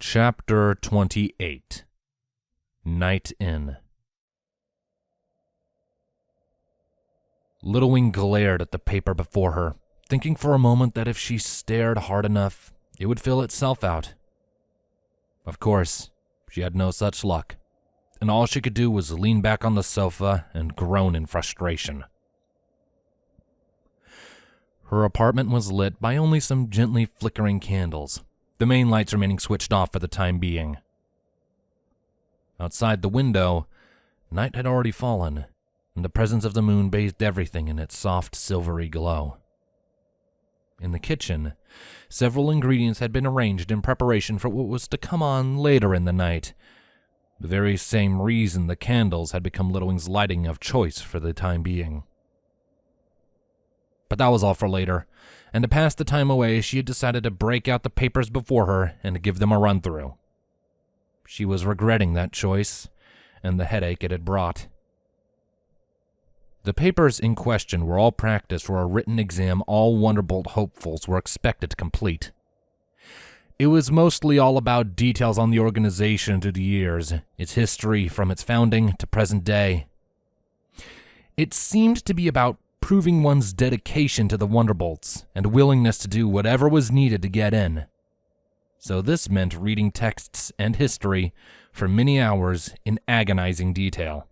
Chapter 28 Night In. Little Wing glared at the paper before her, thinking for a moment that if she stared hard enough, it would fill itself out. Of course, she had no such luck, and all she could do was lean back on the sofa and groan in frustration. Her apartment was lit by only some gently flickering candles, the main lights remaining switched off for the time being. Outside the window, night had already fallen, and the presence of the moon bathed everything in its soft, silvery glow. In the kitchen, several ingredients had been arranged in preparation for what was to come on later in the night, the very same reason the candles had become Little Wing's lighting of choice for the time being. But that was all for later, and to pass the time away, she had decided to break out the papers before her and to give them a run-through. She was regretting that choice, and the headache it had brought. The papers in question were all practice for a written exam all Wonderbolt hopefuls were expected to complete. It was mostly all about details on the organization through the years, its history from its founding to present day. It seemed to be about proving one's dedication to the Wonderbolts and willingness to do whatever was needed to get in. So this meant reading texts and history for many hours in agonizing detail.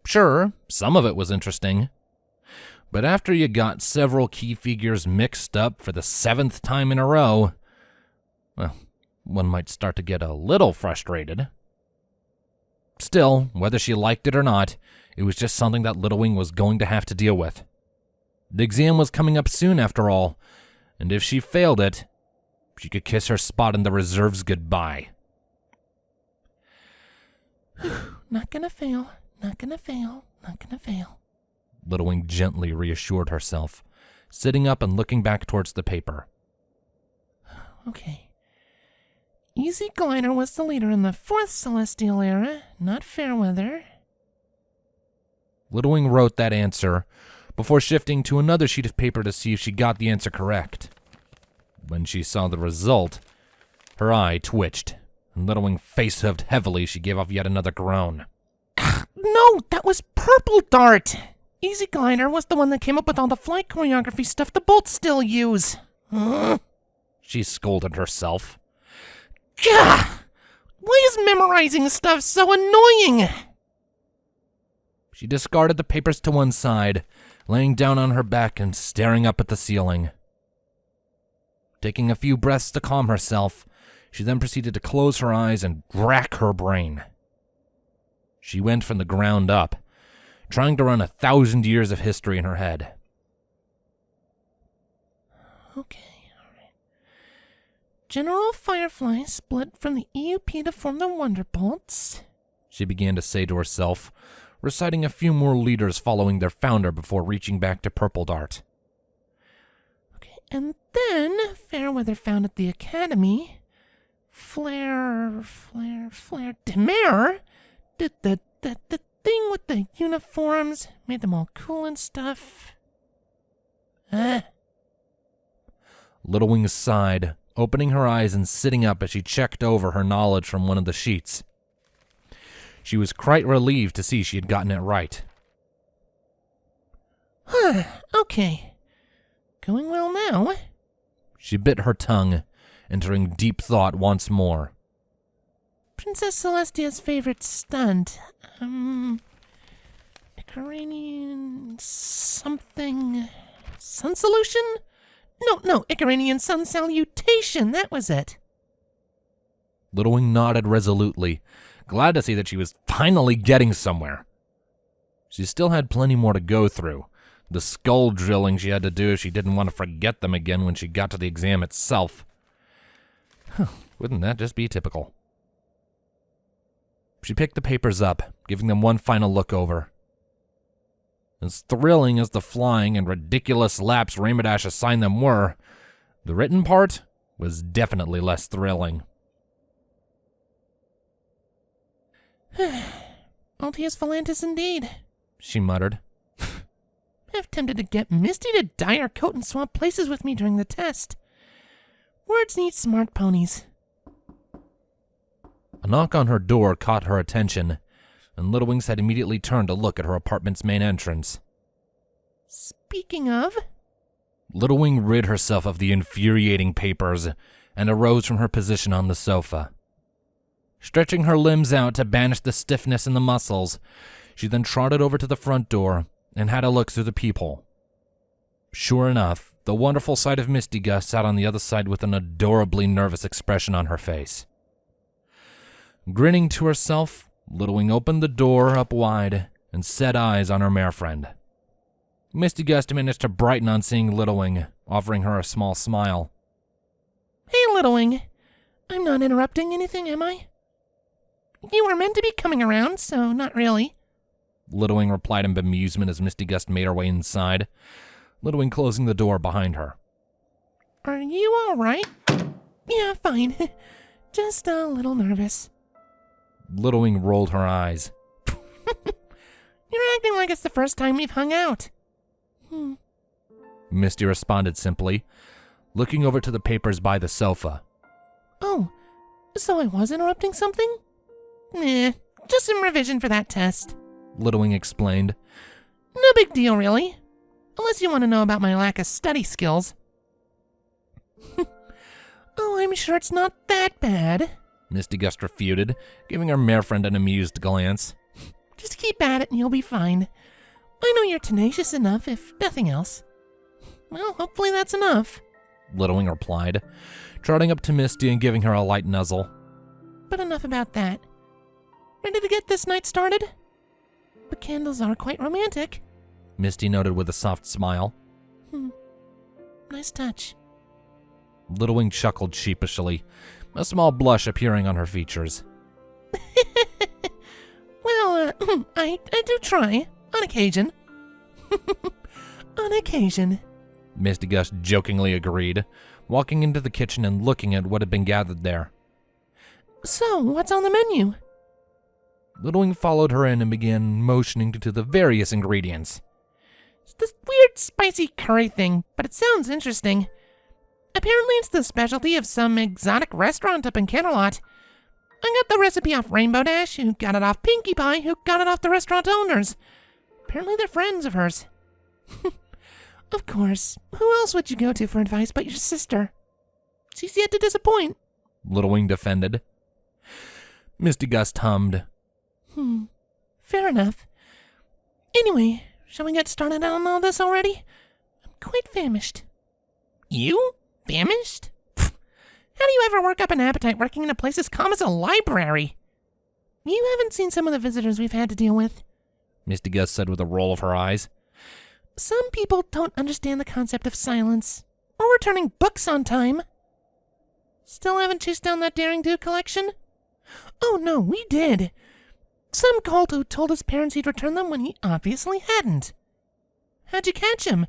Sure, some of it was interesting, but after you got several key figures mixed up for the 7th time in a row, well, one might start to get a little frustrated. Still, whether she liked it or not, it was just something that Little Wing was going to have to deal with. The exam was coming up soon after all, and if she failed it, she could kiss her spot in the reserves goodbye. Not gonna fail, not gonna fail, not gonna fail. Little Wing gently reassured herself, sitting up and looking back towards the paper. Okay. Easy Glider was the leader in the 4th Celestial Era, not Fairweather. Little Wing wrote that answer before shifting to another sheet of paper to see if she got the answer correct. When she saw the result, her eye twitched, and Little Wing face-huffed heavily. She gave off yet another groan. No, that was Purple Dart! Easy Glider was the one that came up with all the flight choreography stuff the Bolts still use. She scolded herself. Gah! Why is memorizing stuff so annoying? She discarded the papers to one side, laying down on her back and staring up at the ceiling. Taking a few breaths to calm herself, she then proceeded to close her eyes and rack her brain. She went from the ground up, trying to run 1,000 years of history in her head. Okay, alright. General Firefly split from the EUP to form the Wonderbolts, she began to say to herself, reciting a few more leaders following their founder before reaching back to Purple Dart. Okay, and then Fairweather founded the Academy. Flare Demare did the thing with the uniforms, made them all cool and stuff. Little Wing sighed, opening her eyes and sitting up as she checked over her knowledge from one of the sheets. She was quite relieved to see she had gotten it right. Okay. Going well now. She bit her tongue, entering deep thought once more. Princess Celestia's favorite stunt. Icaranian something. Sun solution? No, Icaranian sun salutation, that was it. Little Wing nodded resolutely, glad to see that she was finally getting somewhere. She still had plenty more to go through. The skull drilling she had to do if she didn't want to forget them again when she got to the exam itself. Wouldn't that just be typical? She picked the papers up, giving them one final look over. As thrilling as the flying and ridiculous laps Rainbow assigned them were, the written part was definitely less thrilling. Altius Volantis indeed, she muttered. Half tempted to get Misty to dye her coat and swap places with me during the test. Words need smart ponies. A knock on her door caught her attention, and Little Wings had immediately turned to look at her apartment's main entrance. Speaking of... Little Wing rid herself of the infuriating papers and arose from her position on the sofa. Stretching her limbs out to banish the stiffness in the muscles, she then trotted over to the front door and had a look through the peephole. Sure enough, the wonderful sight of Misty Gust sat on the other side with an adorably nervous expression on her face. Grinning to herself, Little Wing opened the door up wide and set eyes on her mare friend. Misty Gust managed to brighten on seeing Little Wing, offering her a small smile. Hey, Little Wing. I'm not interrupting anything, am I? You were meant to be coming around, so not really. Little Wing replied in bemusement as Misty Gust made her way inside, Little Wing closing the door behind her. Are you all right? Yeah, fine. Just a little nervous. Little Wing rolled her eyes. You're acting like it's the first time we've hung out. Misty responded simply, looking over to the papers by the sofa. Oh, so I was interrupting something? Nah, just some revision for that test. Little Wing explained. No big deal, really. Unless you want to know about my lack of study skills. Oh, I'm sure it's not that bad, Misty Gust refuted, giving her mare friend an amused glance. Just keep at it and you'll be fine. I know you're tenacious enough, if nothing else. Well, hopefully that's enough. Little Wing replied, trotting up to Misty and giving her a light nuzzle. But enough about that. Ready to get this night started? The candles are quite romantic, Misty noted with a soft smile. Nice touch. Little Wing chuckled sheepishly, a small blush appearing on her features. Well, I do try, on occasion. On occasion, Misty Gust jokingly agreed, walking into the kitchen and looking at what had been gathered there. So, what's on the menu? Little Wing followed her in and began motioning to the various ingredients. It's this weird spicy curry thing, but it sounds interesting. Apparently it's the specialty of some exotic restaurant up in Canterlot. I got the recipe off Rainbow Dash, who got it off Pinkie Pie, who got it off the restaurant owners. Apparently they're friends of hers. Of course, who else would you go to for advice but your sister? She's yet to disappoint. Little Wing defended. Misty Gust hummed. Fair enough. Anyway, shall we get started on all this already? I'm quite famished. You? Famished? How do you ever work up an appetite working in a place as calm as a library? You haven't seen some of the visitors we've had to deal with, Misty Gust said with a roll of her eyes. Some people don't understand the concept of silence, or returning books on time. Still haven't chased down that Daring Do collection? Oh no, we did. Some cult who told his parents he'd return them when he obviously hadn't. How'd you catch him?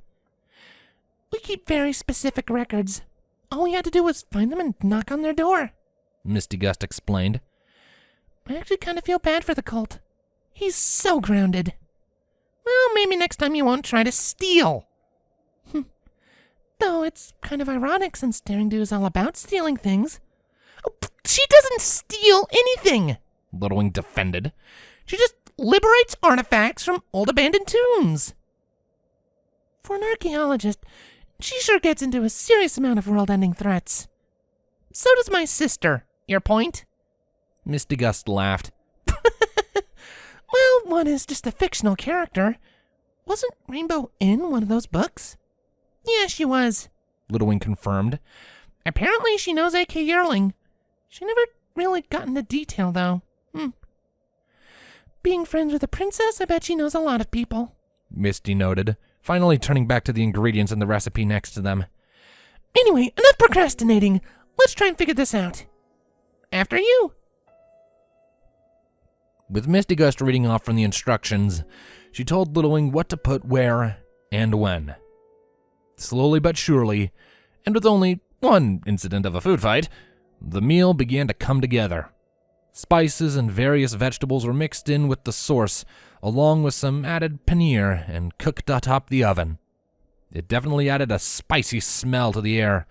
We keep very specific records. All we had to do was find them and knock on their door, Misty Gust explained. I actually kind of feel bad for the cult. He's so grounded. Well, maybe next time you won't try to steal. Though it's kind of ironic since Daring Do is all about stealing things. Oh, she doesn't steal anything, Little Wing defended. She just liberates artifacts from old abandoned tombs. For an archaeologist, she sure gets into a serious amount of world-ending threats. So does my sister. Your point? Misty Gust laughed. Well, one is just a fictional character. Wasn't Rainbow in one of those books? Yeah, she was, Little Wing confirmed. Apparently she knows A.K. Yearling. She never really got into detail, though. Being friends with a princess, I bet she knows a lot of people, Misty noted, finally turning back to the ingredients in the recipe next to them. Anyway, enough procrastinating. Let's try and figure this out. After you. With Misty Gust reading off from the instructions, she told Little Wing what to put where and when. Slowly but surely, and with only one incident of a food fight, the meal began to come together. Spices and various vegetables were mixed in with the sauce, along with some added paneer, and cooked atop the oven. It definitely added a spicy smell to the air,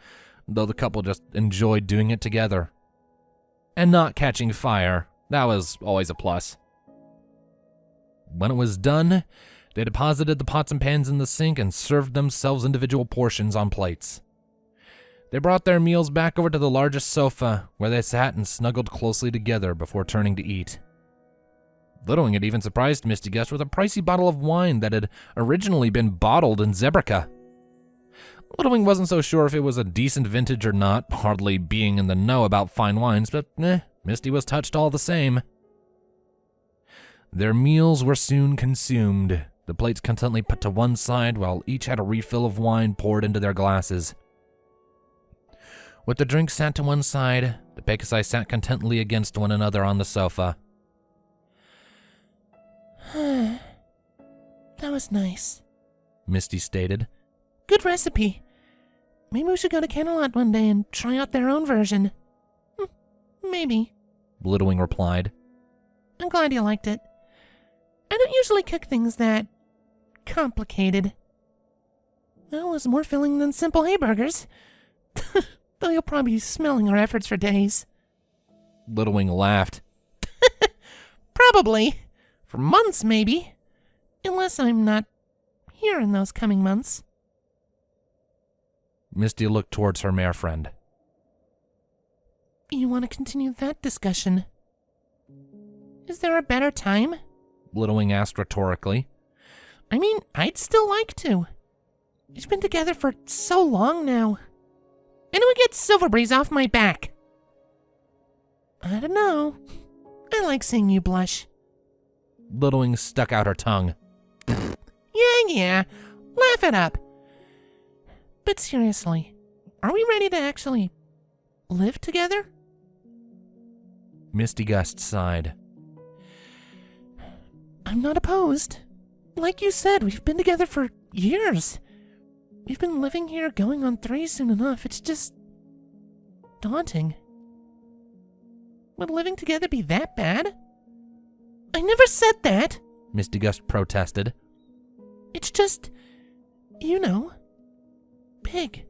though the couple just enjoyed doing it together. and not catching fire. That was always a plus. When it was done, they deposited the pots and pans in the sink and served themselves individual portions on plates. They brought their meals back over to the largest sofa, where they sat and snuggled closely together before turning to eat. Littlewing had even surprised Misty Gust with a pricey bottle of wine that had originally been bottled in Zebrica. Littlewing wasn't so sure if it was a decent vintage or not, hardly being in the know about fine wines, but Misty was touched all the same. Their meals were soon consumed, the plates contentedly put to one side while each had a refill of wine poured into their glasses. With the drinks sat to one side, the Pegasi sat contentedly against one another on the sofa. That was nice, Misty stated. Good recipe. Maybe we should go to Canalot one day and try out their own version. Maybe, Littlewing replied. I'm glad you liked it. I don't usually cook things that complicated. Well, it was more filling than simple hamburgers. Though you'll probably be smelling our efforts for days. Littlewing laughed. Probably. For months, maybe. Unless I'm not here in those coming months. Misty looked towards her mare friend. You want to continue that discussion? Is there a better time? Littlewing asked rhetorically. I mean, I'd still like to. We've been together for so long now. When do we get Silverbreeze off my back? I don't know. I like seeing you blush. Littlewing stuck out her tongue. Yeah, laugh it up. But seriously, are we ready to actually live together? Misty Gust sighed. I'm not opposed. Like you said, we've been together for years. We've been living here going on 3 soon enough. It's just daunting. Would living together be that bad? I never said that, Misty Gust protested. It's just, big.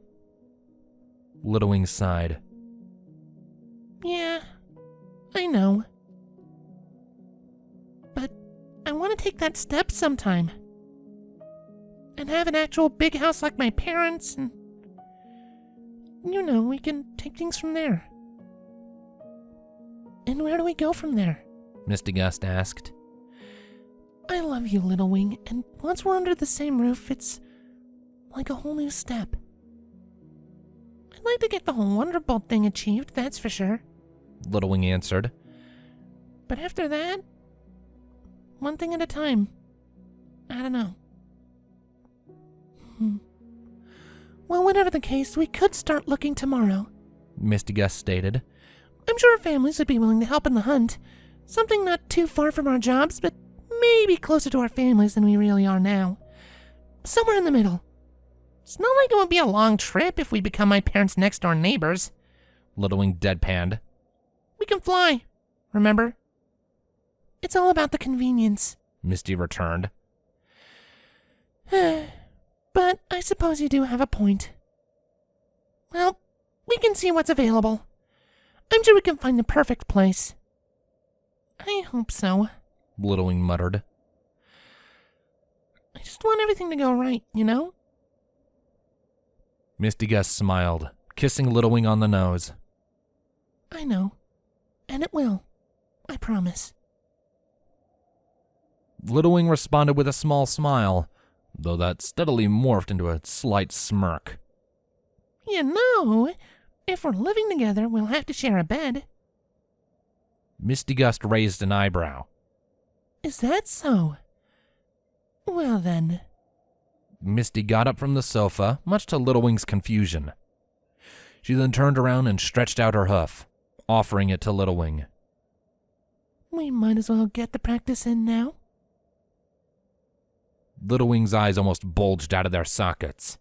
Littlewing sighed. Yeah, I know. But I want to take that step sometime. And have an actual big house like my parents, and we can take things from there. And where do we go from there? Misty Gust asked. I love you, Littlewing, and once we're under the same roof, it's like a whole new step. I'd like to get the whole Wonderbolt thing achieved, that's for sure. Littlewing answered. But after that, one thing at a time. I don't know. Well, whatever the case, we could start looking tomorrow, Misty Gust stated. I'm sure our families would be willing to help in the hunt. Something not too far from our jobs, but maybe closer to our families than we really are now. Somewhere in the middle. It's not like it would be a long trip if we become my parents' next-door neighbors. Littlewing deadpanned. We can fly, remember? It's all about the convenience, Misty returned. But I suppose you do have a point. Well, we can see what's available. I'm sure we can find the perfect place. I hope so, Littlewing muttered. I just want everything to go right, Misty Gust smiled, kissing Littlewing on the nose. I know. And it will. I promise. Littlewing responded with a small smile, though that steadily morphed into a slight smirk. If we're living together, we'll have to share a bed. Misty Gust raised an eyebrow. Is that so? Well then. Misty got up from the sofa, much to Littlewing's confusion. She then turned around and stretched out her hoof, offering it to Littlewing. We might as well get the practice in now. Littlewing's eyes almost bulged out of their sockets.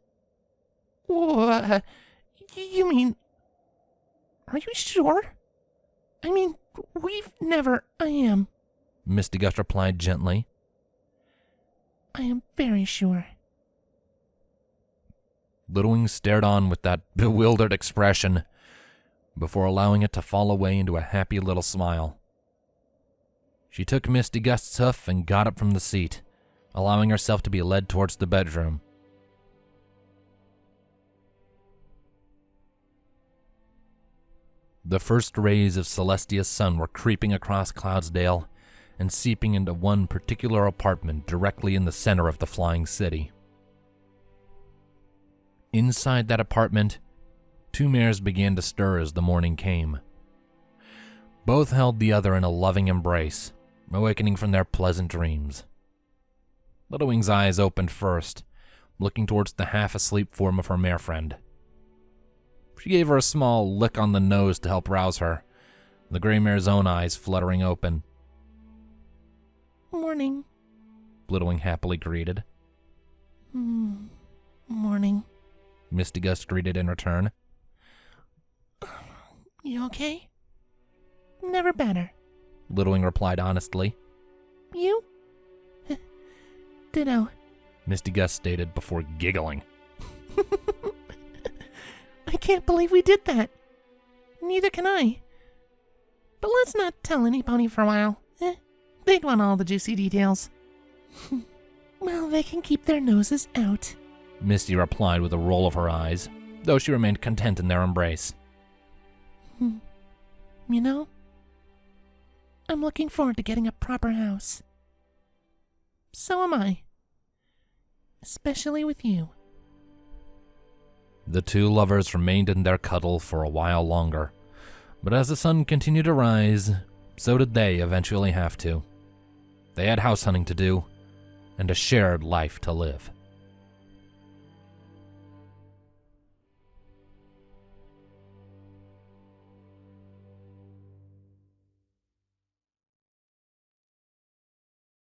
You mean... Are you sure? I mean, we've never... I am. Misty Gust replied gently. I am very sure. Littlewing stared on with that bewildered expression. before allowing it to fall away into a happy little smile. She took Misty Gust's hoof and got up from the seat, allowing herself to be led towards the bedroom. The first rays of Celestia's sun were creeping across Cloudsdale and seeping into one particular apartment directly in the center of the flying city. Inside that apartment, two mares began to stir as the morning came. Both held the other in a loving embrace, awakening from their pleasant dreams. Little Wing's eyes opened first, looking towards the half-asleep form of her mare friend. She gave her a small lick on the nose to help rouse her, the gray mare's own eyes fluttering open. Morning. Little Wing happily greeted. Morning. Misty Gust greeted in return. You okay? Never better. Little Wing replied honestly. You? Ditto. Misty Gust stated before giggling. I can't believe we did that. Neither can I. But let's not tell anybody for a while. They'd want all the juicy details. Well, they can keep their noses out. Misty replied with a roll of her eyes, though she remained content in their embrace. You know, I'm looking forward to getting a proper house. So am I. Especially with you. The two lovers remained in their cuddle for a while longer, but as the sun continued to rise, so did they eventually have to. They had house hunting to do, and a shared life to live.